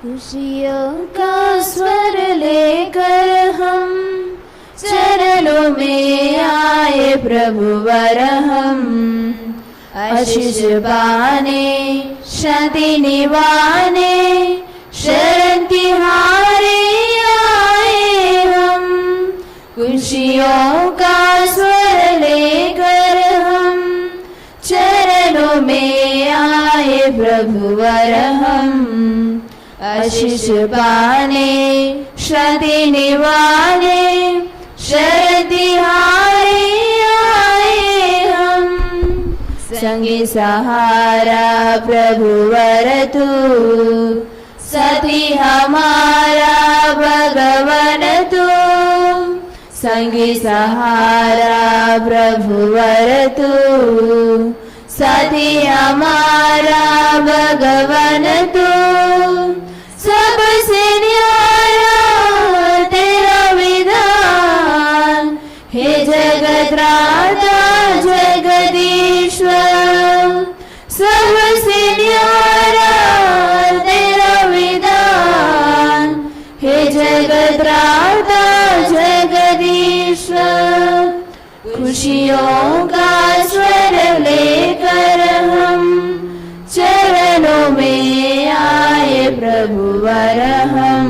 खुशियों का स्वर लेकर हम चरणों में आए प्रभुवर हम, आशीष पाने शांति निवाने शरण तिहारे आए हम। खुशियों का स्वर लेकर हम चरणों में आए प्रभुवर हम, आशीष पाने शांति निवाने शरण तिहारे आए हम। संगी सहारा प्रभुवर तू, साथी हमारा भगवान तू। संगी सहारा प्रभुवर तू, साथी हमारा भगवान तू। सबसे न्यारा तेरा विधान, हे जगत्राता जगदीश्वर। सबसे न्यारा तेरा विधान, हे जगत्राता जगदीश्वर। खुशियों का स्वर लेकर हम चरणों में आए प्रभुवर हम,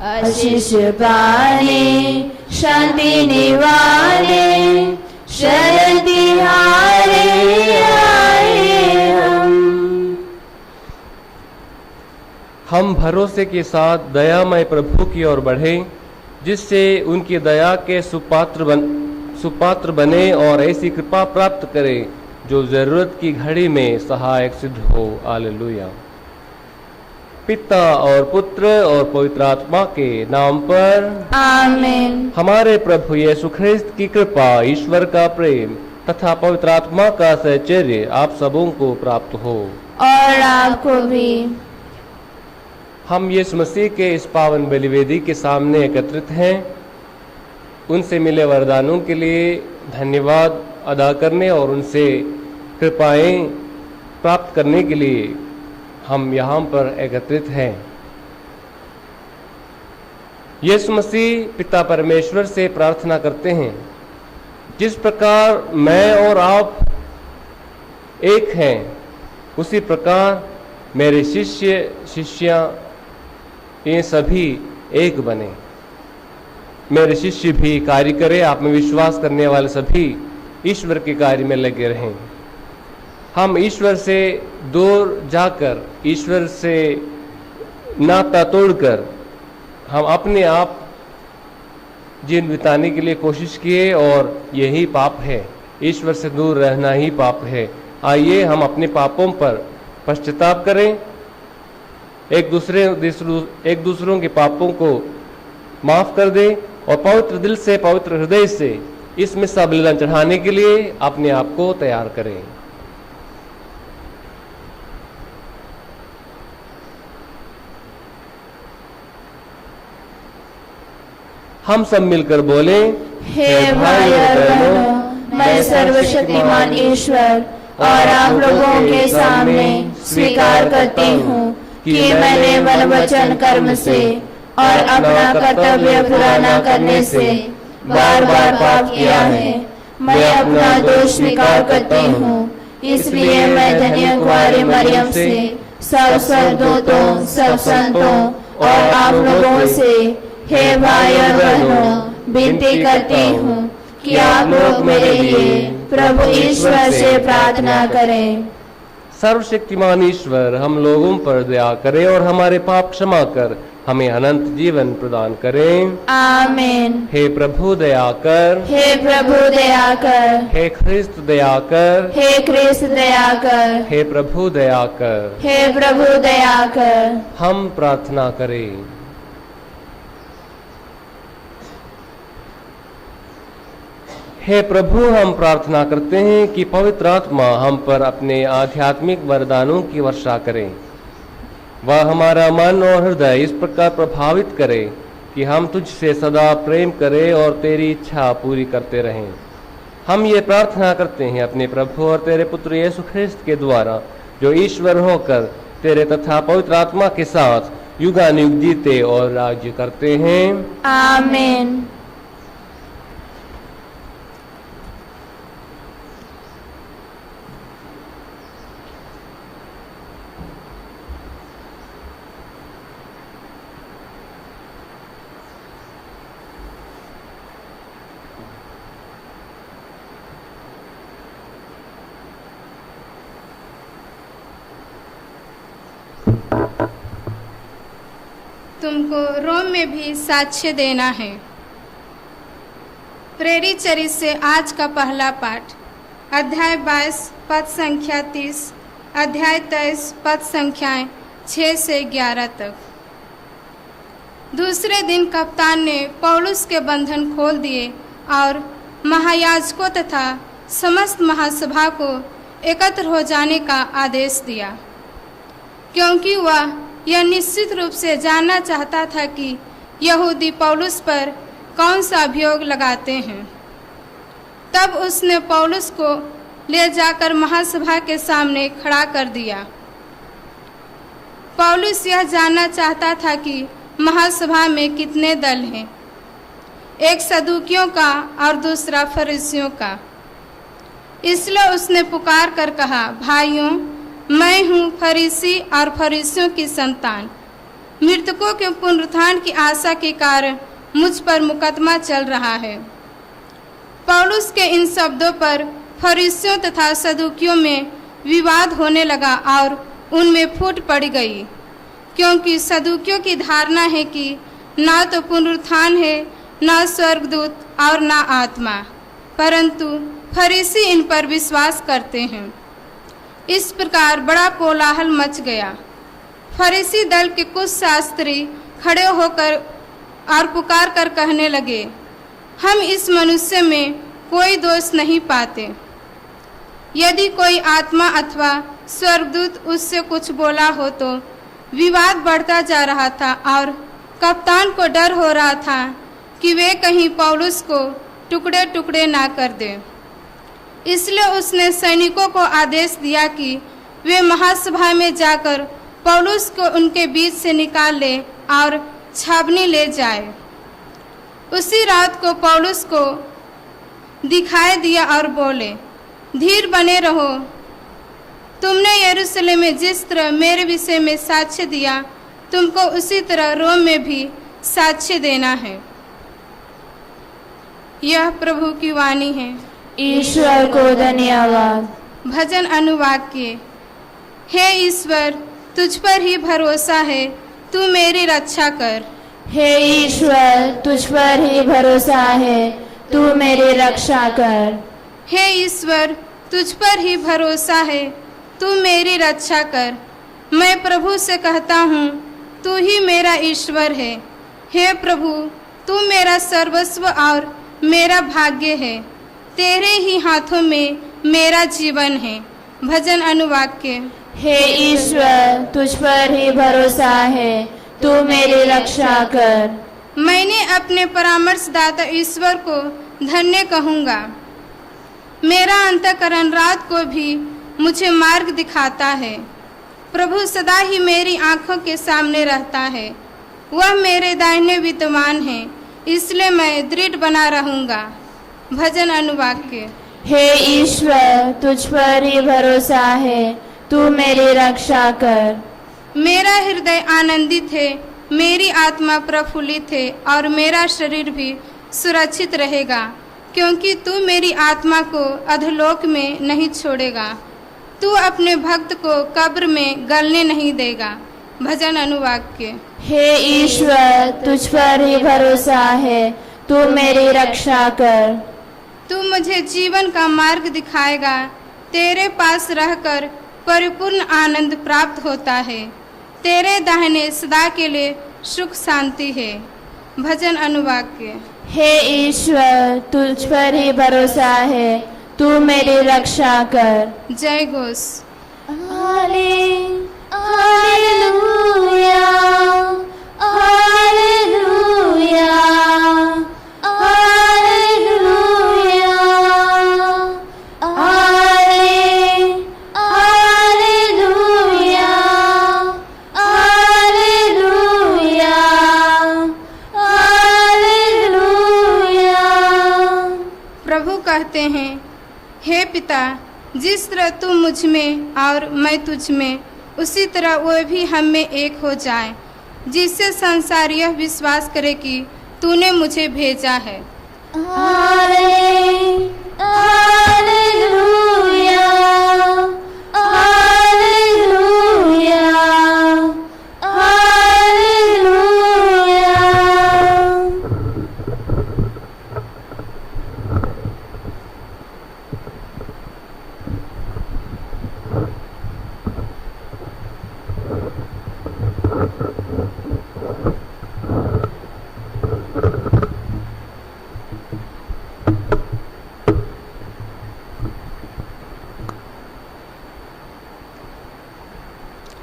आशीष पाने शांति निवाने शरण तिहारे आए हम भरोसे के साथ दयामय प्रभु की ओर बढ़े, जिससे उनकी दया के सुपात्र बने और ऐसी कृपा प्राप्त करें जो जरूरत की घड़ी में सहायक सिद्ध हो। हालेलुया। पिता और पुत्र और पवित्र आत्मा के नाम पर आमीन। हमारे प्रभु यीशु ख्रिस्त की कृपा, ईश्वर का प्रेम तथा पवित्र आत्मा का सहचर्य आप सबों को प्राप्त हो और आपको भी। हम यीशु मसीह के इस पावन बलिवेदी के सामने एकत्रित हैं। उनसे मिले वरदानों के लिए धन्यवाद अदा करने और उनसे कृपाएं प्राप्त करने के लिए हम यहाँ पर एकत्रित हैं। यीशु मसीह पिता परमेश्वर से प्रार्थना करते हैं, जिस प्रकार मैं और आप एक हैं, उसी प्रकार मेरे शिष्या ये सभी एक बने। मेरे शिष्य भी कार्य करें, आप में विश्वास करने वाले सभी ईश्वर के कार्य में लगे रहें। हम ईश्वर से दूर जाकर, ईश्वर से नाता तोड़कर हम अपने आप जीवन बिताने के लिए कोशिश किए और यही पाप है। ईश्वर से दूर रहना ही पाप है। आइए हम अपने पापों पर पश्चाताप करें, एक दूसरों के पापों को माफ कर दें और पवित्र दिल से, पवित्र हृदय से इसमें सब बलिदान चढ़ाने के लिए अपने आप को तैयार करें। हम सब मिलकर बोले, हे भाई और बहनों, मैं सर्वशक्तिमान ईश्वर और आप लोगों के सामने स्वीकार करती हूँ कि मैंने मन वचन कर्म से और अपना कर्तव्य पूरा न करने से बार बार पाप किया है। मैं अपना दोष स्वीकार करती हूँ। इसलिए मैं धन्य कुंवारी मरियम से, सब स्वर्गदूतों, सब संतों और आप लोगों से, हे भाई और बहनों, विनती करती हूँ कि आप लोग मेरे लिए प्रभु ईश्वर से प्रार्थना करें। सर्वशक्तिमान ईश्वर हम लोगों पर दया करे और हमारे पाप क्षमा कर हमें अनंत जीवन प्रदान करें। आमीन। हे प्रभु दया कर, हे प्रभु दया कर, हे ख्रिस्त दया कर, हे ख्रिस्त दया कर, हे प्रभु दया कर, हे प्रभु दया कर। हम प्रार्थना करें। हे प्रभु, हम प्रार्थना करते हैं कि पवित्र आत्मा हम पर अपने आध्यात्मिक वरदानों की वर्षा करें। वह हमारा मन और हृदय इस प्रकार प्रभावित करे कि हम तुझसे सदा प्रेम करें और तेरी इच्छा पूरी करते रहें। हम ये प्रार्थना करते हैं अपने प्रभु और तेरे पुत्र यीशु ख्रिस्त के द्वारा, जो ईश्वर होकर तेरे तथा पवित्र आत्मा के साथ युगानुयुग जीते और राज्य करते हैं। आमीन। तुमको रोम में भी साक्ष्य देना है। प्रेरित चरित्र से आज का पहला पाठ, अध्याय 22 पद संख्या 30, अध्याय 23 पद संख्याएं 6 से 11 तक। दूसरे दिन कप्तान ने पौलुस के बंधन खोल दिए और महायाजकों तथा समस्त महासभा को एकत्र हो जाने का आदेश दिया, क्योंकि वह यह निश्चित रूप से जानना चाहता था कि यहूदी पौलुस पर कौन सा अभियोग लगाते हैं। तब उसने पौलुस को ले जाकर महासभा के सामने खड़ा कर दिया। पौलुस यह जानना चाहता था कि महासभा में कितने दल हैं, एक सदूकियों का और दूसरा फरीसियों का। इसलिए उसने पुकार कर कहा, भाइयों, मैं हूँ फरीसी और फरीसियों की संतान। मृतकों के पुनरुत्थान की आशा के कारण मुझ पर मुकदमा चल रहा है। पौलुस के इन शब्दों पर फरीसियों तथा सदूकियों में विवाद होने लगा और उनमें फूट पड़ गई, क्योंकि सदूकियों की धारणा है कि ना तो पुनरुत्थान है, ना स्वर्गदूत और ना आत्मा, परंतु फरीसी इन पर विश्वास करते हैं। इस प्रकार बड़ा कोलाहल मच गया। फरीसी दल के कुछ शास्त्री खड़े होकर और पुकार कर कहने लगे, हम इस मनुष्य में कोई दोष नहीं पाते। यदि कोई आत्मा अथवा स्वर्गदूत उससे कुछ बोला हो तो विवाद बढ़ता जा रहा था और कप्तान को डर हो रहा था कि वे कहीं पौलुस को टुकड़े टुकड़े ना कर दें। इसलिए उसने सैनिकों को आदेश दिया कि वे महासभा में जाकर पौलुस को उनके बीच से निकाल ले और छावनी ले जाए। उसी रात को पौलुस को दिखाई दिया और बोले, धीर बने रहो। तुमने यरूशलेम में जिस तरह मेरे विषय में साक्ष्य दिया, तुमको उसी तरह रोम में भी साक्ष्य देना है। यह प्रभु की वाणी है। ईश्वर को धन्यवाद। भजन अनुवाक्य। हे ईश्वर, तुझ पर ही भरोसा है, तू मेरी रक्षा कर। हे ईश्वर, तुझ पर ही भरोसा है, तू मेरी रक्षा कर। हे ईश्वर, तुझ पर ही भरोसा है, तू मेरी रक्षा कर। मैं प्रभु से कहता हूँ, तू ही मेरा ईश्वर है। हे प्रभु, तू मेरा सर्वस्व और मेरा भाग्य है, तेरे ही हाथों में मेरा जीवन है। भजन अनुवाक्य। हे ईश्वर, तुझ पर ही भरोसा है, तू मेरी रक्षा कर। मैंने अपने परामर्शदाता ईश्वर को धन्य कहूँगा। मेरा अंतःकरण रात को भी मुझे मार्ग दिखाता है। प्रभु सदा ही मेरी आंखों के सामने रहता है। वह मेरे दाहिने विद्यमान है, इसलिए मैं दृढ़ बना रहूँगा। भजन अनुवाक्य। हे ईश्वर, तुझ पर ही भरोसा है, तू मेरी रक्षा कर। मेरा हृदय आनंदित है, मेरी आत्मा प्रफुल्लित है और मेरा शरीर भी सुरक्षित रहेगा, क्योंकि तू मेरी आत्मा को अधोलोक में नहीं छोड़ेगा। तू अपने भक्त को कब्र में गलने नहीं देगा। भजन अनुवाक्य। हे ईश्वर, तुझ पर ही भरोसा है, तू मेरी रक्षा कर। तू मुझे जीवन का मार्ग दिखाएगा। तेरे पास रहकर परिपूर्ण आनंद प्राप्त होता है। तेरे दाहिने सदा के लिए सुख शांति है। भजन अनुवाक्य। हे ईश्वर, तुझ पर ही भरोसा है, तू मेरी रक्षा कर। जय घोष। Hallelujah, hallelujah, hallelujah, hallelujah. प्रभु कहते हैं, हे पिता, जिस तरह तू मुझ में और मैं तुझ में, उसी तरह वो भी हम में एक हो जाए, जिससे संसार यह विश्वास करे कि तूने मुझे भेजा है।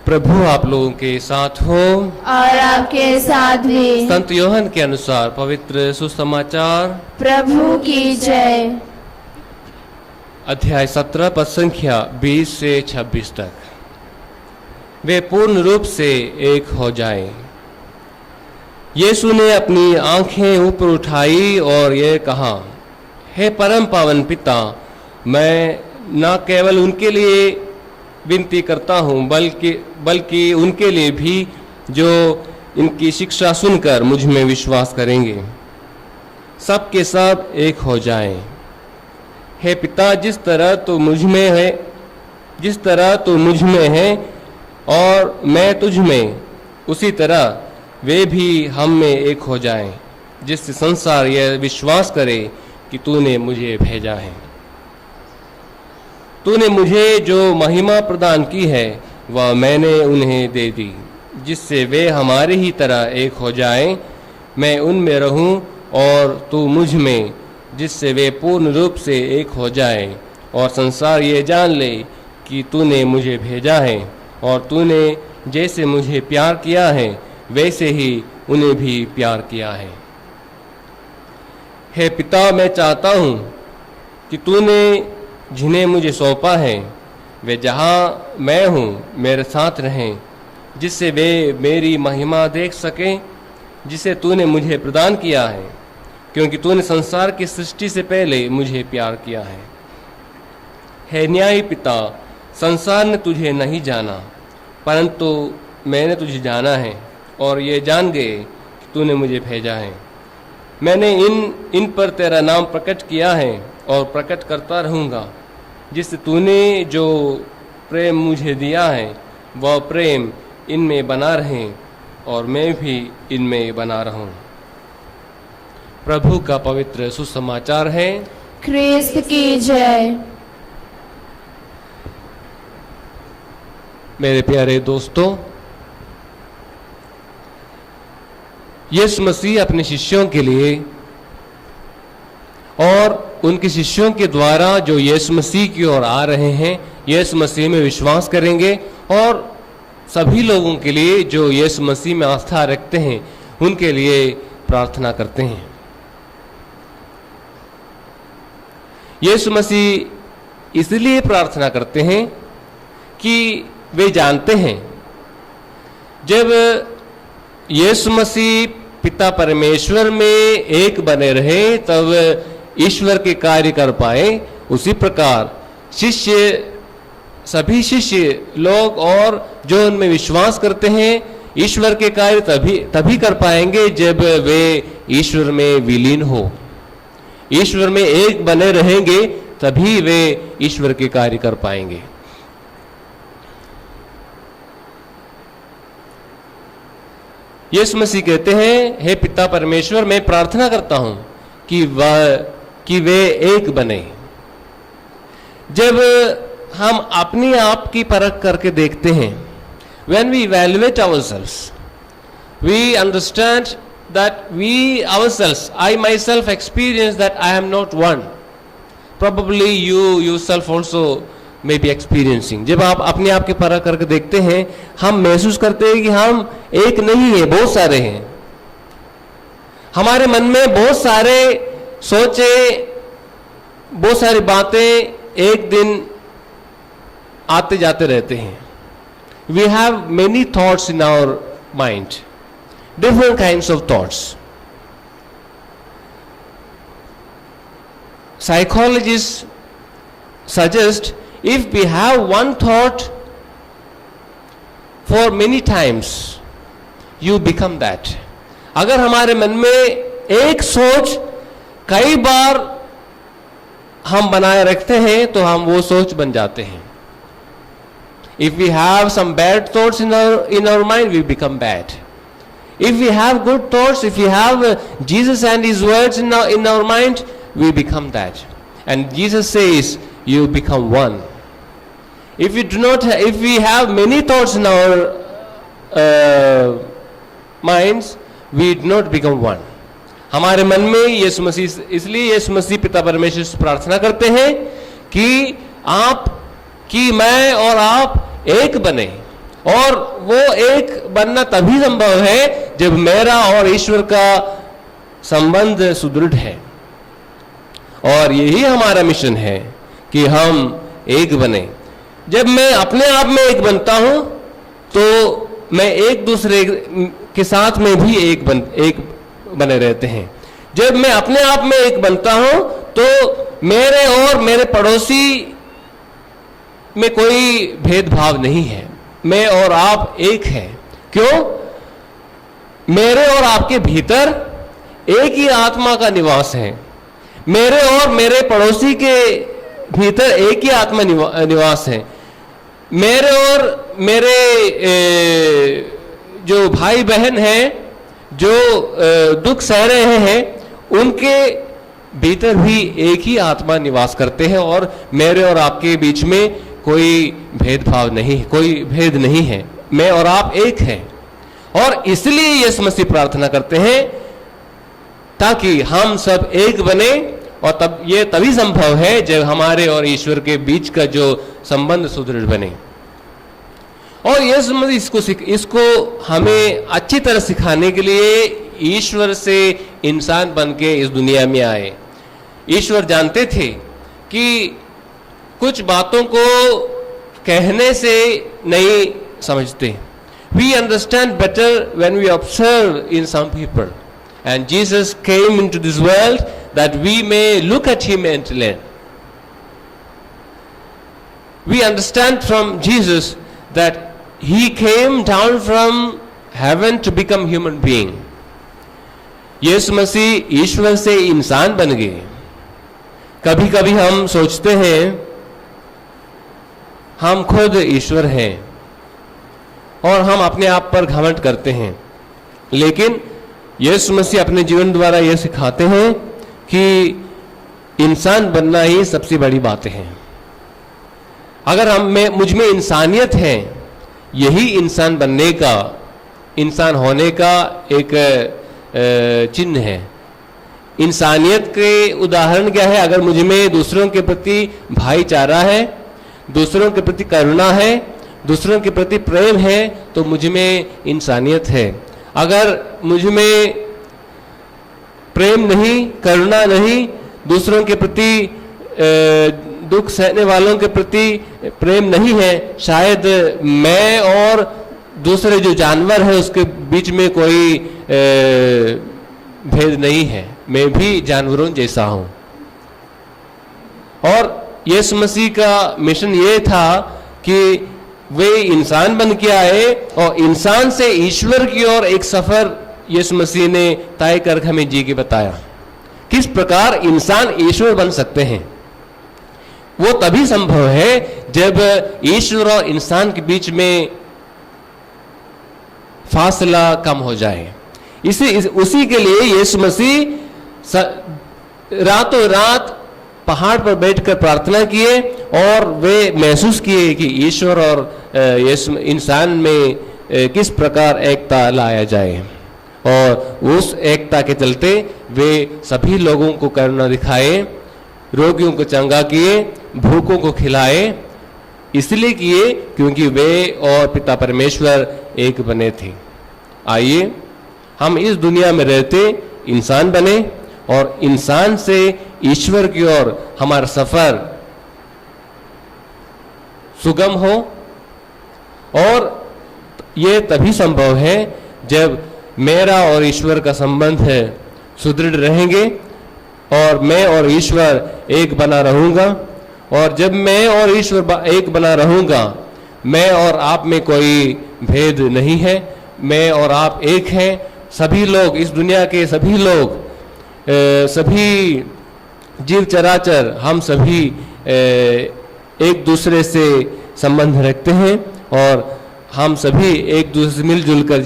प्रभु आप लोगों के साथ हो और आपके साथ भी। संत योहन के अनुसार पवित्र सुसमाचार। प्रभु की जय। अध्याय 17 पद संख्या 20 से 26 तक। वे पूर्ण रूप से एक हो जाएं। यीशु ने अपनी आंखें ऊपर उठाई और ये कहा, हे परम पावन पिता, मैं न केवल उनके लिए विनती करता हूँ बल्कि उनके लिए भी जो इनकी शिक्षा सुनकर मुझ में विश्वास करेंगे, सबके सब एक हो जाएं। हे पिता, जिस तरह तू मुझ में है और मैं तुझ में, उसी तरह वे भी हम में एक हो जाएं, जिससे संसार यह विश्वास करे कि तूने मुझे भेजा है। तूने मुझे जो महिमा प्रदान की है वह मैंने उन्हें दे दी, जिससे वे हमारी ही तरह एक हो जाएं, मैं उनमें रहूं और तू मुझ में, जिससे वे पूर्ण रूप से एक हो जाएं और संसार ये जान ले कि तूने मुझे भेजा है और तूने जैसे मुझे प्यार किया है वैसे ही उन्हें भी प्यार किया है। हे पिता, मैं चाहता हूँ कि तूने जिन्हें मुझे सौंपा है वे जहाँ मैं हूँ मेरे साथ रहें, जिससे वे मेरी महिमा देख सकें जिसे तूने मुझे प्रदान किया है, क्योंकि तूने संसार की सृष्टि से पहले मुझे प्यार किया है। हे न्यायी पिता, संसार ने तुझे नहीं जाना, परंतु मैंने तुझे जाना है और ये जान गए कि तूने मुझे भेजा है। मैंने इन पर तेरा नाम प्रकट किया है और प्रकट करता रहूँगा, जिससे तूने जो प्रेम मुझे दिया है वह प्रेम इनमें बना रहे और मैं भी इनमें बना रहूं। प्रभु का पवित्र सुसमाचार है। ख्रिस्त की जय। मेरे प्यारे दोस्तों, यीशु मसीह अपने शिष्यों के लिए और उनके शिष्यों के द्वारा जो यीशु मसीह की ओर आ रहे हैं, यीशु मसीह में विश्वास करेंगे और सभी लोगों के लिए जो यीशु मसीह में आस्था रखते हैं उनके लिए प्रार्थना करते हैं। यीशु मसीह इसलिए प्रार्थना करते हैं कि वे जानते हैं जब यीशु मसीह पिता परमेश्वर में एक बने रहे तब ईश्वर के कार्य कर पाए। उसी प्रकार सभी शिष्य लोग और जो उनमें विश्वास करते हैं ईश्वर के कार्य तभी कर पाएंगे जब वे ईश्वर में विलीन हो, ईश्वर में एक बने रहेंगे, तभी वे ईश्वर के कार्य कर पाएंगे। यीशु मसीह कहते हैं, हे पिता परमेश्वर, मैं प्रार्थना करता हूं कि वे एक बने। जब हम अपनी आप की परख करके देखते हैं, when we evaluate ourselves, we understand that we ourselves, I myself experience that I am not one. Probably you yourself also may be experiencing. जब आप अपने आप की परख करके देखते हैं, हम महसूस करते हैं कि हम एक नहीं है, बहुत सारे हैं। हमारे मन में बहुत सारे सोचे, बहुत सारी बातें एक दिन आते जाते रहते हैं। We have many thoughts in our mind, different kinds of thoughts. psychologists suggest if we have one thought for many times, you become that. अगर हमारे मन में एक सोच कई बार हम बनाए रखते हैं तो हम वो सोच बन जाते हैं. If we have some bad thoughts in our mind, we become bad. If we have good thoughts, if we have Jesus and His words in our mind, we become that. And Jesus says, you become one. If we have many thoughts in our minds, we do not become one. हमारे मन में यीशु मसीह, इसलिए यीशु मसीह पिता परमेश्वर से प्रार्थना करते हैं कि मैं और आप एक बने. और वो एक बनना तभी संभव है जब मेरा और ईश्वर का संबंध सुदृढ़ है. और यही हमारा मिशन है कि हम एक बने. जब मैं अपने आप में एक बनता हूं तो मैं एक दूसरे के साथ में भी एक बने रहते हैं. जब मैं अपने आप में एक बनता हूं तो मेरे और मेरे पड़ोसी में कोई भेदभाव नहीं है. मैं और आप एक हैं. क्यों? मेरे और आपके भीतर एक ही आत्मा का निवास है. मेरे और मेरे पड़ोसी के भीतर एक ही आत्मा निवास है. मेरे और मेरे जो भाई बहन हैं जो दुख सह रहे हैं उनके भीतर भी एक ही आत्मा निवास करते हैं. और मेरे और आपके बीच में कोई भेदभाव नहीं, कोई भेद नहीं है. मैं और आप एक हैं. और इसलिए यीशु मसीह प्रार्थना करते हैं ताकि हम सब एक बने. और तब ये तभी संभव है जब हमारे और ईश्वर के बीच का जो संबंध सुदृढ़ बने. और यीशु मसीह इसको हमें अच्छी तरह सिखाने के लिए ईश्वर से इंसान बन के इस दुनिया में आए. ईश्वर जानते थे कि कुछ बातों को कहने से नहीं समझते. We understand better when we observe in some people. And Jesus came into this world that we may look at Him and learn. We understand from Jesus that He came down from heaven to become human being. यीशु मसीह ईश्वर से इंसान बन गए. कभी कभी हम सोचते हैं हम खुद ईश्वर हैं और हम अपने आप पर घमंड करते हैं. लेकिन यीशु मसीह अपने जीवन द्वारा यह सिखाते हैं कि इंसान बनना ही सबसे बड़ी बात है. अगर मुझ में इंसानियत है, यही इंसान बनने का, इंसान होने का एक चिन्ह है. इंसानियत के उदाहरण क्या है? अगर मुझ में दूसरों के प्रति भाईचारा है, दूसरों के प्रति करुणा है, दूसरों के प्रति प्रेम है, तो मुझ में इंसानियत है. अगर मुझ में प्रेम नहीं, करुणा नहीं, दूसरों के प्रति दुख सहने वालों के प्रति प्रेम नहीं है, शायद मैं और दूसरे जो जानवर है उसके बीच में कोई भेद नहीं है. मैं भी जानवरों जैसा हूं. और यीशु मसीह का मिशन ये था कि वे इंसान बन के आए और इंसान से ईश्वर की ओर एक सफर यीशु मसीह ने तय कर हमें जी के बताया. किस प्रकार इंसान ईश्वर बन सकते हैं. वो तभी संभव है जब ईश्वर और इंसान के बीच में फासला कम हो जाए. उसी के लिए यीशु मसीह रातों रात पहाड़ पर बैठकर प्रार्थना किए और वे महसूस किए कि ईश्वर और इंसान में किस प्रकार एकता लाया जाए. और उस एकता के चलते वे सभी लोगों को करुणा दिखाए, रोगियों को चंगा किए, भूखों को खिलाए. इसलिए किए क्योंकि वे और पिता परमेश्वर एक बने थे. आइए हम इस दुनिया में रहते इंसान बने और इंसान से ईश्वर की ओर हमारा सफर सुगम हो. और ये तभी संभव है जब मेरा और ईश्वर का संबंध है सुदृढ़ रहेंगे. और मैं और ईश्वर एक बना रहूंगा। और जब मैं और ईश्वर एक बना रहूंगा, मैं और आप में कोई भेद नहीं है, मैं और आप एक हैं। सभी लोग, इस दुनिया के सभी लोग, सभी जीव चराचर, हम सभी एक दूसरे से संबंध रखते हैं और हम सभी एक दूसरे से मिलजुल कर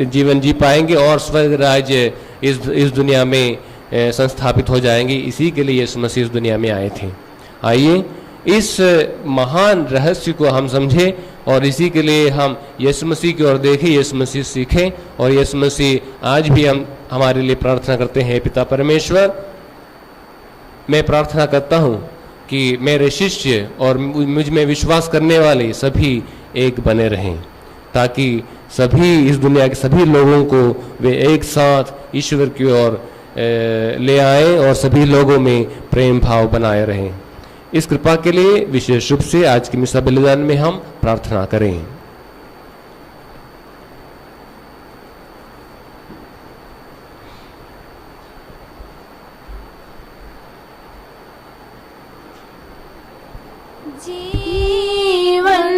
जीवन जी पाएंगे और स्वर्ग राज्य इस दुनिया में संस्थापित हो जाएंगे। इसी के लिए यीशु मसीह इस दुनिया में आए थे। आइए इस महान रहस्य को हम समझें और इसी के लिए हम यीशु मसीह की ओर देखें, यीशु मसीह सीखें। और यीशु मसीह आज भी हमारे लिए प्रार्थना करते हैं। पिता परमेश्वर, मैं प्रार्थना करता हूँ कि मेरे शिष्य और मुझ में विश्वास करने वाले सभी एक बने रहें, ताकि सभी, इस दुनिया के सभी लोगों को वे एक साथ ईश्वर की ओर ले आए और सभी लोगों में प्रेम भाव बनाए रहें। इस कृपा के लिए विशेष रूप से आज की मिसा बलिदान में हम प्रार्थना करें। जीवन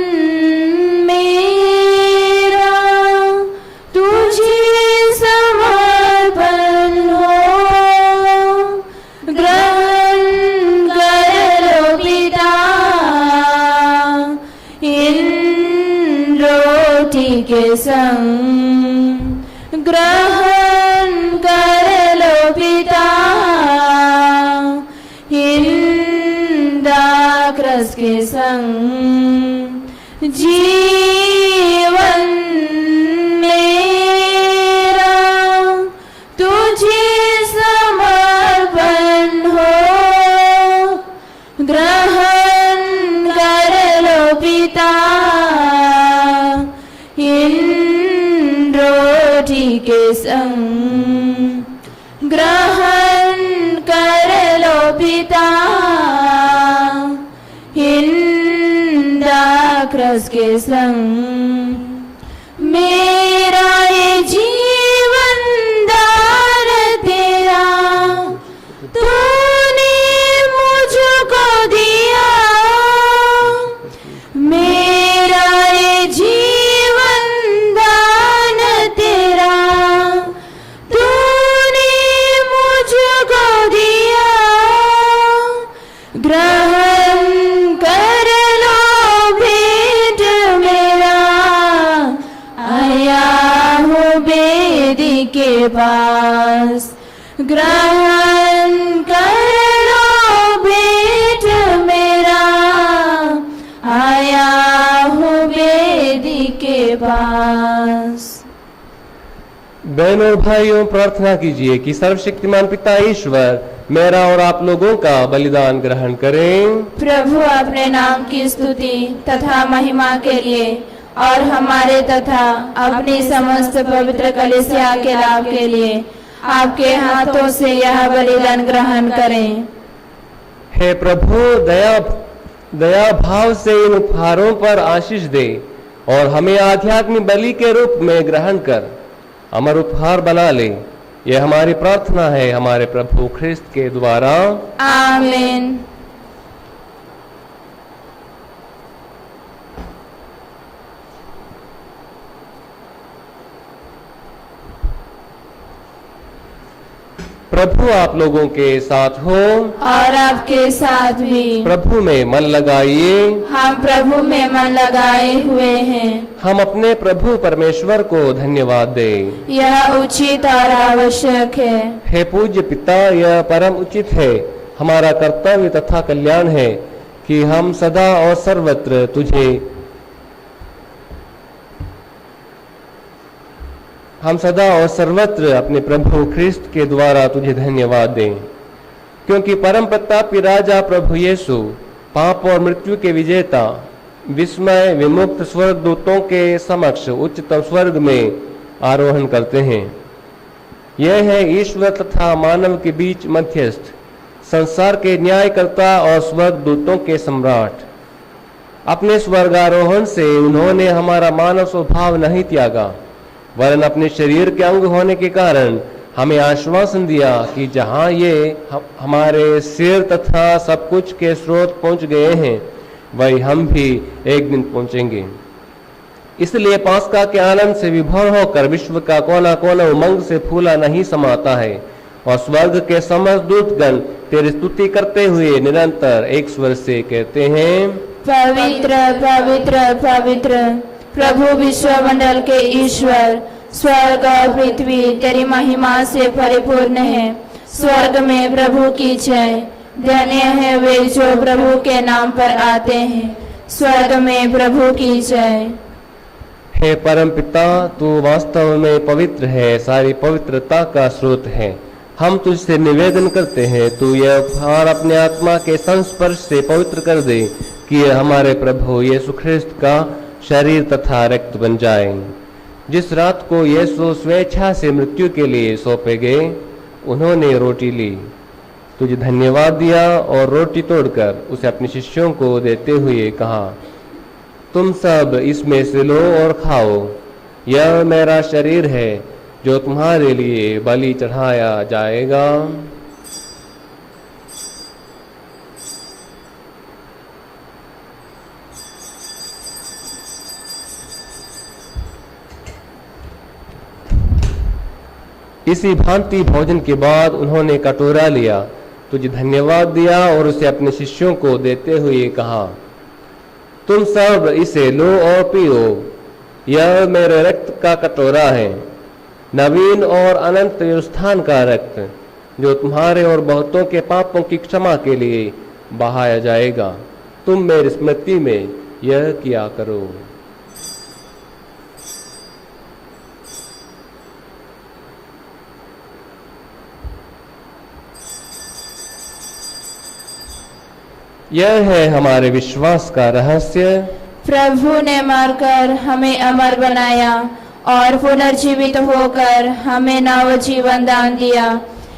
मेरा तुझे समर्पण हो, ग्रहण कर लो पिता इन रोटी के संग, ग्रहण कर लो पिता दाखरस के संग। जीवन मेरा तुझे समर्पण हो, ग्रहण कर लो पिता इन रोटी के संग, ग्रहण कर लो पिता दाखरस के संग। मेरा ये जीवन दान तेरा तूने मुझको दिया, मेरा ये जीवन दान तेरा तूने मुझको दिया, ग्रहण कर लो भेंट मेरा, आया हूँ बेदी के पास, ग्रहण कर लो भेंट मेरा, आया हूँ बेदी के पास। बहनों और भाइयों, प्रार्थना कीजिए कि सर्वशक्तिमान पिता ईश्वर मेरा और आप लोगों का बलिदान ग्रहण करें। प्रभु अपने नाम की स्तुति तथा महिमा के लिए और हमारे तथा अपनी समस्त पवित्र कलीसिया के लाभ के लिए आपके हाथों से यह बलिदान ग्रहण करें। हे प्रभु, दया भाव से इन उपहारों पर आशीष दे और हमें आध्यात्मिक बलि के रूप में ग्रहण कर अमर उपहार बना ले। यह हमारी प्रार्थना है हमारे प्रभु ख्रिस्त के द्वारा, आमीन। प्रभु आप लोगों के साथ हो और आपके साथ भी। प्रभु में मन लगाइए। हम प्रभु में मन लगाए हुए हैं। हम अपने प्रभु परमेश्वर को धन्यवाद दें। यह उचित और आवश्यक है। हे पूज्य पिता, यह परम उचित है, हमारा कर्तव्य तथा कल्याण है कि हम सदा और सर्वत्र अपने प्रभु ख्रिस्त के द्वारा तुझे धन्यवाद दें, क्योंकि परम प्रतापी राजा प्रभु यीशु, पाप और मृत्यु के विजेता, विस्मय विमुक्त स्वर्गदूतों के समक्ष उच्चतम स्वर्ग में आरोहण करते हैं। यह है ईश्वर तथा मानव के बीच मध्यस्थ, संसार के न्यायकर्ता और स्वर्गदूतों के सम्राट। अपने स्वर्गारोहण से उन्होंने हमारा मानव स्वभाव नहीं त्यागा, वरन अपने शरीर के अंग होने के कारण हमें आश्वासन दिया कि जहाँ ये हमारे सिर तथा सब कुछ के स्रोत पहुँच गए हैं, वही हम भी एक दिन पहुँचेंगे। इसलिए पास्का के आनंद से विभोर होकर विश्व का कोना कोना उमंग से फूला नहीं समाता है, और स्वर्ग के समस्त दूतगण तेरी स्तुति करते हुए निरंतर एक स्वर से कहते हैं, पवित्र पवित्र पवित्र प्रभु विश्वमंडल के ईश्वर, स्वर्ग और पृथ्वी तेरी महिमा से परिपूर्ण है। स्वर्ग में प्रभु की जय। धन्य है वे जो प्रभु के नाम पर आते हैं। स्वर्ग में प्रभु की जय। हे परम पिता, तू वास्तव में पवित्र है, सारी पवित्रता का स्रोत है। हम तुझसे निवेदन करते हैं, तू यह उपहार अपने आत्मा के संस्पर्श से पवित्र कर दे कि यह हमारे प्रभु यीशु ख्रिस्त का शरीर तथा रक्त बन जाए। जिस रात को यीशु स्वेच्छा से मृत्यु के लिए सौंपे गए, उन्होंने रोटी ली, तुझे धन्यवाद दिया और रोटी तोड़कर उसे अपने शिष्यों को देते हुए कहा, तुम सब इसमें से लो और खाओ, यह मेरा शरीर है जो तुम्हारे लिए बलि चढ़ाया जाएगा। इसी भांति भोजन के बाद उन्होंने कटोरा लिया, तुझे धन्यवाद दिया और उसे अपने शिष्यों को देते हुए कहा, तुम सब इसे लो और पियो, यह मेरे रक्त का कटोरा है, नवीन और अनंत स्थान का रक्त, जो तुम्हारे और बहुतों के पापों की क्षमा के लिए बहाया जाएगा। तुम मेरी स्मृति में यह किया करो। यह है हमारे विश्वास का रहस्य। प्रभु ने मरकर हमें अमर बनाया और पुनर्जीवित होकर हमें नव जीवन दान दिया।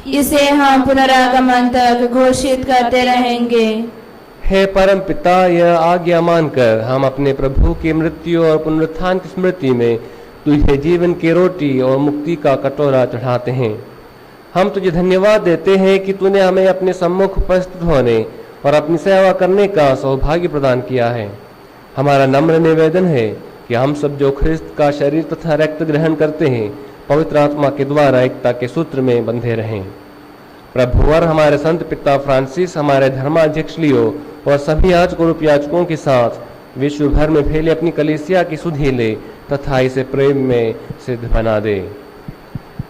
इसे हम पुनरागमन तक घोषित करते रहेंगे। हे परम पिता, यह आज्ञा मानकर हम अपने प्रभु की मृत्यु और पुनरुत्थान की स्मृति में तुझे जीवन की रोटी और मुक्ति का कटोरा चढ़ाते हैं। हम तुझे धन्यवाद देते हैं कि तूने हमें अपने सम्मुख उपस्थित होने और अपनी सेवा करने का सौभाग्य प्रदान किया है। हमारा नम्र निवेदन है कि हम सब जो ख्रिस्त का शरीर तथा रक्त ग्रहण करते हैं, पवित्र आत्मा के द्वारा एकता के सूत्र में बंधे रहें। प्रभु और हमारे संत पिता फ्रांसिस, हमारे धर्माध्यक्ष लियो और सभी याजकों और उपयाजकों के साथ विश्व भर में फैले अपनी कलीसिया की सुधि ले तथा इसे प्रेम में सिद्ध बना दे।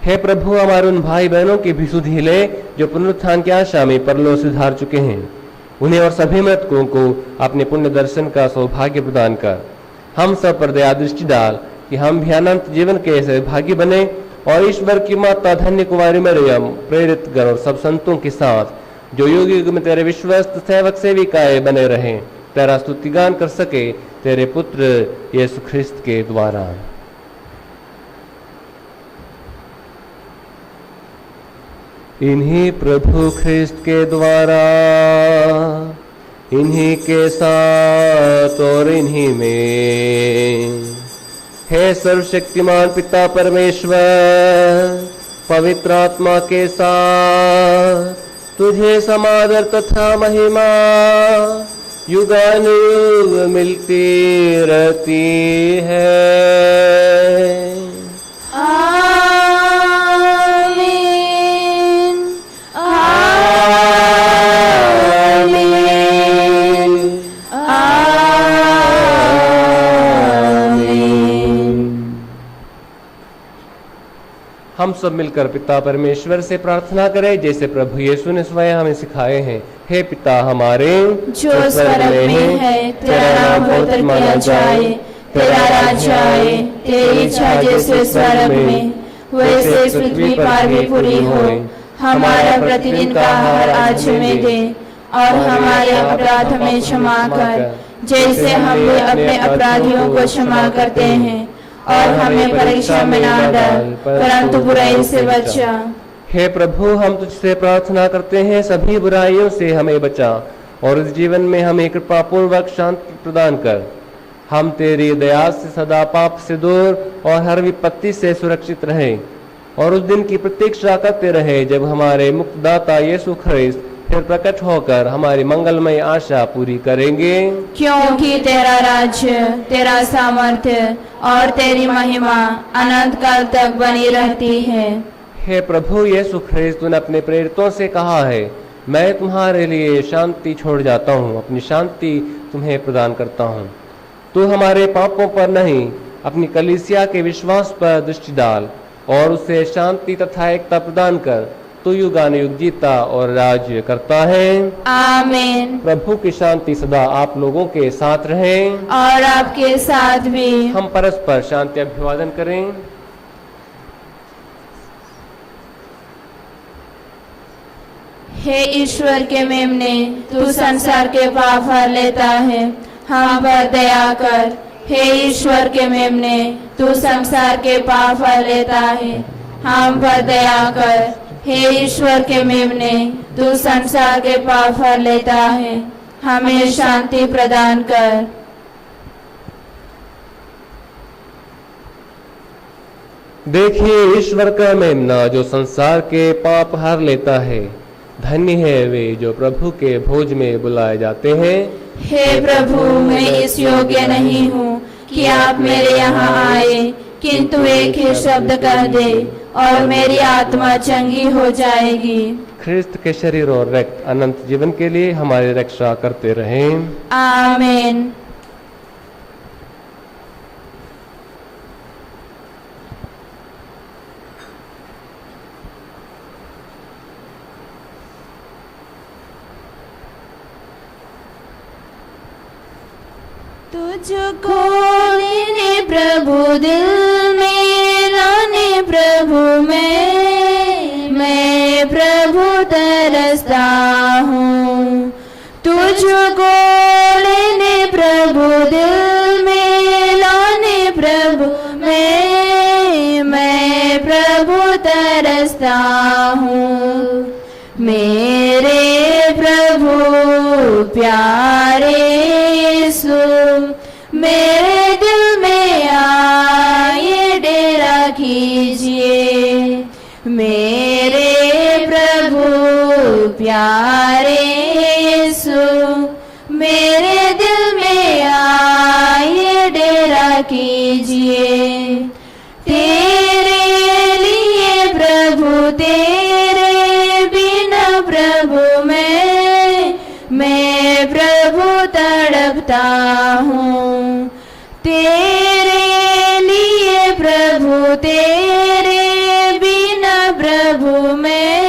हे प्रभु, हमारे उन भाई बहनों की भी सुधि ले जो पुनरुत्थान की आशा में परलोक से धार चुके हैं, उन्हें और सभी मृतकों को अपने पुण्य दर्शन का सौभाग्य प्रदान कर हम सब पर दया दृष्टि डाल कि हम भी अनंत जीवन के सहभागी बने और ईश्वर की माता धन्य कुमारी मरियम, प्रेरित गण और सब संतों के साथ जो युग युग में तेरे विश्वस्त सेवक सेविकाएं बने रहें, तेरा स्तुतिगान कर सके तेरे पुत्र यीशु ख्रिस्त के द्वारा। इन्हीं प्रभु ख्रिस्त के द्वारा, इन्हीं के साथ और इन्हीं में, हे सर्वशक्तिमान पिता परमेश्वर, पवित्र आत्मा के साथ तुझे समादर तथा महिमा युगानुयुग मिलती रहती है। हम सब मिलकर पिता परमेश्वर से प्रार्थना करें जैसे प्रभु यीशु ने स्वयं हमें सिखाए हैं। हे पिता हमारे जो स्वर्ग में है, तेरा नाम पवित्र किया जाए, तेरा राज्य आए, तेरी इच्छा जैसे स्वर्ग में वैसे पृथ्वी पर भी पूरी हो। हमारा प्रतिदिन का आहार आज हमें दे और हमारे अपराध में क्षमा कर जैसे हम भी अपने अपराधियों को क्षमा करते हैं, और हमें परीक्षा में ना डाल परंतु बुराई से बचा। हे प्रभु, हम तुझसे प्रार्थना करते हैं, सभी बुराइयों से हमें बचा और इस जीवन में हमें कृपा पूर्वक शांति प्रदान कर। हम तेरी दया से सदा पाप से दूर और हर विपत्ति से सुरक्षित रहें। और उस दिन की प्रतीक्षा करते रहे जब हमारे मुक्तिदाता यीशु ख्रिस्त फिर प्रकट होकर हमारी मंगलमय आशा पूरी करेंगे। क्योंकि तेरा राज्य, तेरा सामर्थ्य और तेरी महिमा अनंत काल तक बनी रहती है। हे प्रभु यीशु ख्रिस्त, तूने अपने प्रेरितों से कहा है, मैं तुम्हारे लिए शांति छोड़ जाता हूँ, अपनी शांति तुम्हें प्रदान करता हूँ। तू हमारे पापों पर नहीं, अपनी कलीसिया के विश्वास पर दृष्टि डाल और उसे शांति तथा एकता प्रदान कर। तू युगानुयुग जीता और राज्य करता है। आमीन। प्रभु की शांति सदा आप लोगों के साथ रहे और आपके साथ भी। हम परस्पर शांति अभिवादन करें। हे ईश्वर के मेमने, तू संसार के पाप हर लेता है, हम पर दया कर। हे ईश्वर के मेमने, तू संसार के पाप हर लेता है, हम पर दया कर। हे ईश्वर के मेमने, तू संसार के पाप हर लेता है, हमें शांति प्रदान कर। देखिए ईश्वर का मेमना जो संसार के पाप हर लेता है। धन्य है वे जो प्रभु के भोज में बुलाए जाते हैं। हे प्रभु, मैं इस योग्य नहीं हूँ कि आप मेरे यहाँ आए, किंतु एक ही शब्द कह दे और मेरी आत्मा चंगी हो जाएगी। ख्रिस्त के शरीर और रक्त अनंत जीवन के लिए हमारी रक्षा करते रहें। आमीन। तुझको लेने प्रभु दिल में लाने प्रभु मैं प्रभु तरसता हूँ। तुझको लेने प्रभु दिल में लाने प्रभु मैं प्रभु तरसता हूँ। मेरे प्रभु प्यारे यीशु, मेरे दिल में आए डेरा कीजिए। मेरे प्रभु प्यारे यीशु, मेरे दिल में आए डेरा कीजिए। तेरे लिए प्रभु, तेरे बिना प्रभु मैं प्रभु तड़पता हूँ। तेरे लिए प्रभु, तेरे बिना प्रभु मैं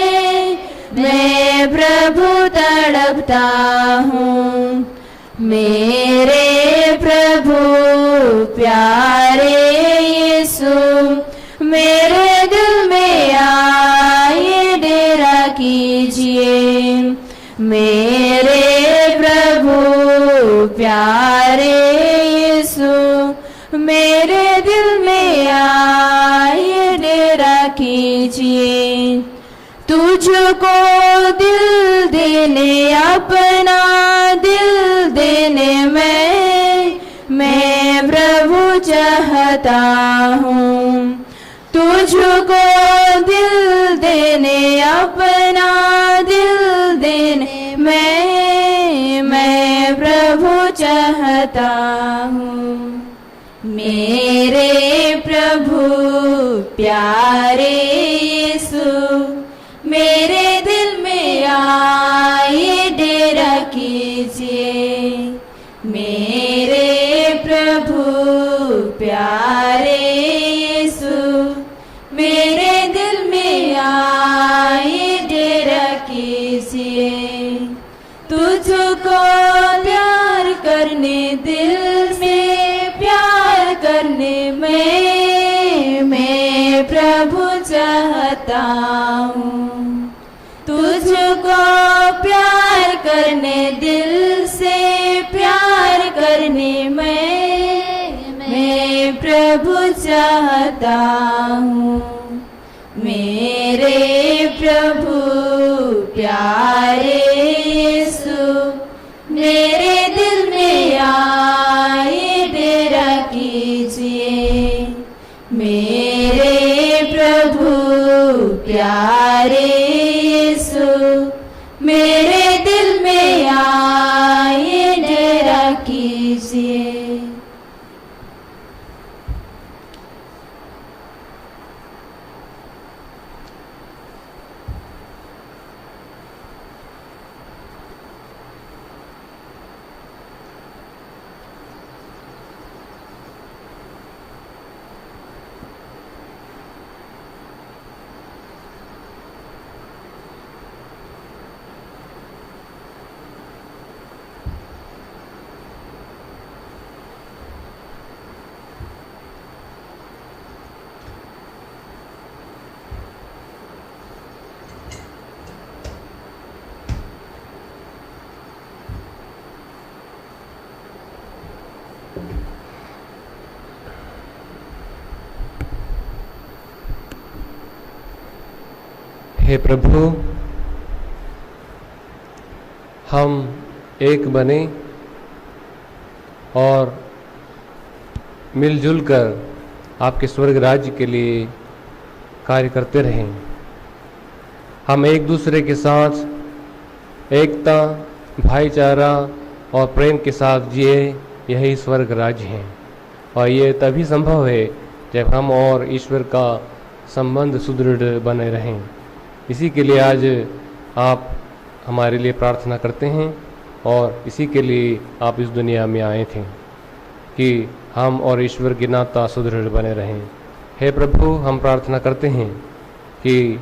प्रभु तड़पता हूँ। मेरे प्रभु प्यारे यीशु, मेरे दिल में आए डेरा कीजिए। मेरे प्रभु प्यारे यीशु, मेरे दिल में आए डेरा कीजिए। तुझको दिल देने, अपना दिल देने मैं प्रभु चाहता हूँ। तुझको दिल देने, अपना दिल देने मैं प्रभु चाहता हूँ। मेरे प्रभु प्यारे यीशु, मेरे दिल में आए डेरा कीजिए। मेरे प्रभु प्यारे यीशु, मेरे दिल में आए डेरा कीजिए। तुझको प्यार करने, दिल में प्यार करने मैं प्रभु चाहता हूँ। तुझको प्यार करने, दिल से प्यार करने मैं प्रभु चाहता हूँ। मेरे प्रभु प्यारे यीशु, मेरे दिल में आए डेरा कीजिए। मेरे प्रभु मेरे दिल में आए डेरा कीजिए। हे प्रभु, हम एक बने और मिलजुल कर आपके स्वर्ग राज्य के लिए कार्य करते रहें। हम एक दूसरे के साथ एकता, भाईचारा और प्रेम के साथ जिए, यही स्वर्ग राज्य है। और ये तभी संभव है जब हम और ईश्वर का संबंध सुदृढ़ बने रहें। इसी के लिए आज आप हमारे लिए प्रार्थना करते हैं और इसी के लिए आप इस दुनिया में आए थे कि हम और ईश्वर की नाता सुदृढ़ बने रहें। हे प्रभु, हम प्रार्थना करते हैं कि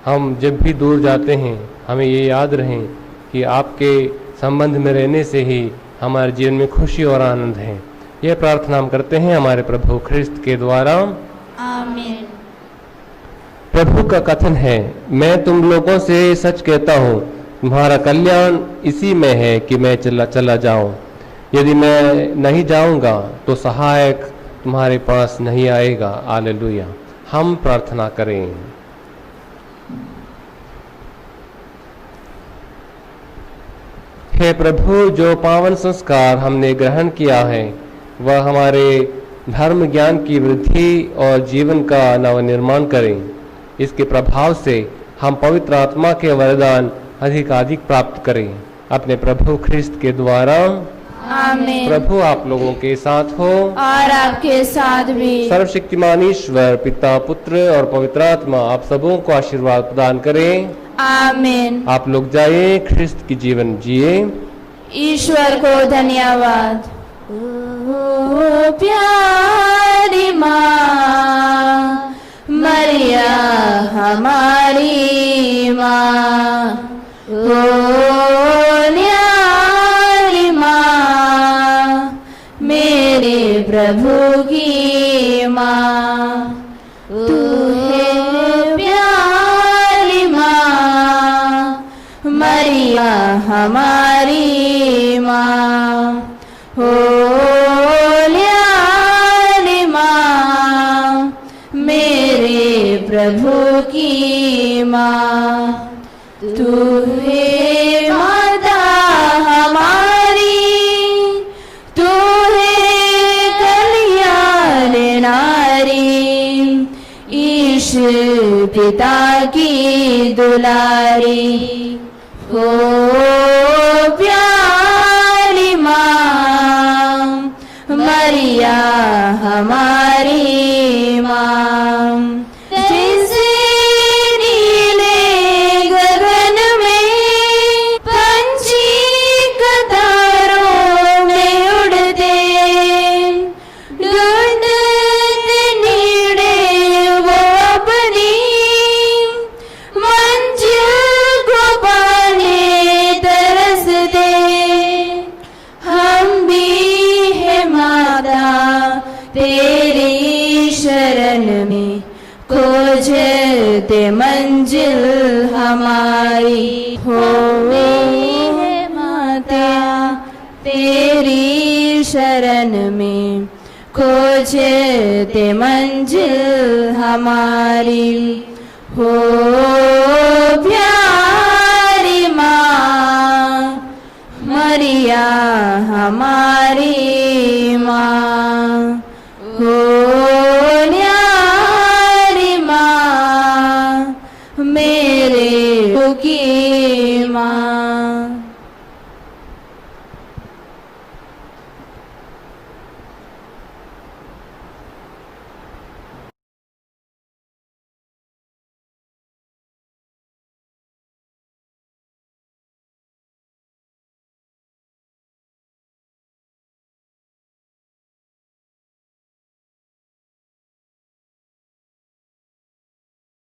हम जब भी दूर जाते हैं हमें ये याद रहें कि आपके संबंध में रहने से ही हमारे जीवन में खुशी और आनंद है। यह प्रार्थना हम करते हैं हमारे प्रभु ख्रिस्त के द्वारा, आमीन। प्रभु का कथन है, मैं तुम लोगों से सच कहता हूँ, तुम्हारा कल्याण इसी में है कि मैं चला जाऊं। यदि मैं नहीं जाऊंगा तो सहायक तुम्हारे पास नहीं आएगा। हालेलुया। हम प्रार्थना करें। हे प्रभु, जो पावन संस्कार हमने ग्रहण किया है वह हमारे धर्म ज्ञान की वृद्धि और जीवन का नवनिर्माण करें। इसके प्रभाव से हम पवित्र आत्मा के वरदान अधिकाधिक प्राप्त करें अपने प्रभु ख्रिस्त के द्वारा, आमीन। प्रभु आप लोगों के साथ हो और आपके साथ भी। सर्वशक्तिमान ईश्वर पिता, पुत्र और पवित्र आत्मा आप सबों को आशीर्वाद प्रदान करें। आमीन। आप लोग जाइए, ख्रिस्त की जीवन जिए। ईश्वर को धन्यवाद। ओ प्यारी माँ मरिया हमारी माँ, ओ न्यारी माँ मेरे प्रभु की माँ, तू है प्यारी माँ मरिया हमारी माँ, ओ न्यारी माँ मेरे प्रभु की माँ, तू है माता हमारी, तू है कल्याण नारी, ईश पिता की दुलारी, हो प्यारी माँ मरिया हमारी माँ। जैसे नीले गगन में पंछी कतारों में उड़ते, ढूंढते नीड़े वो अपनी मंजिल को पाने तरसते, हम भी है माता तेरी शरण में खोजते मंजिल हमारी, हो है माता तेरी शरण में खोजते मंजिल हमारी, हो प्यारी माँ मरिया हमारी माँ, हो न्यारी माँ मेरे की माँ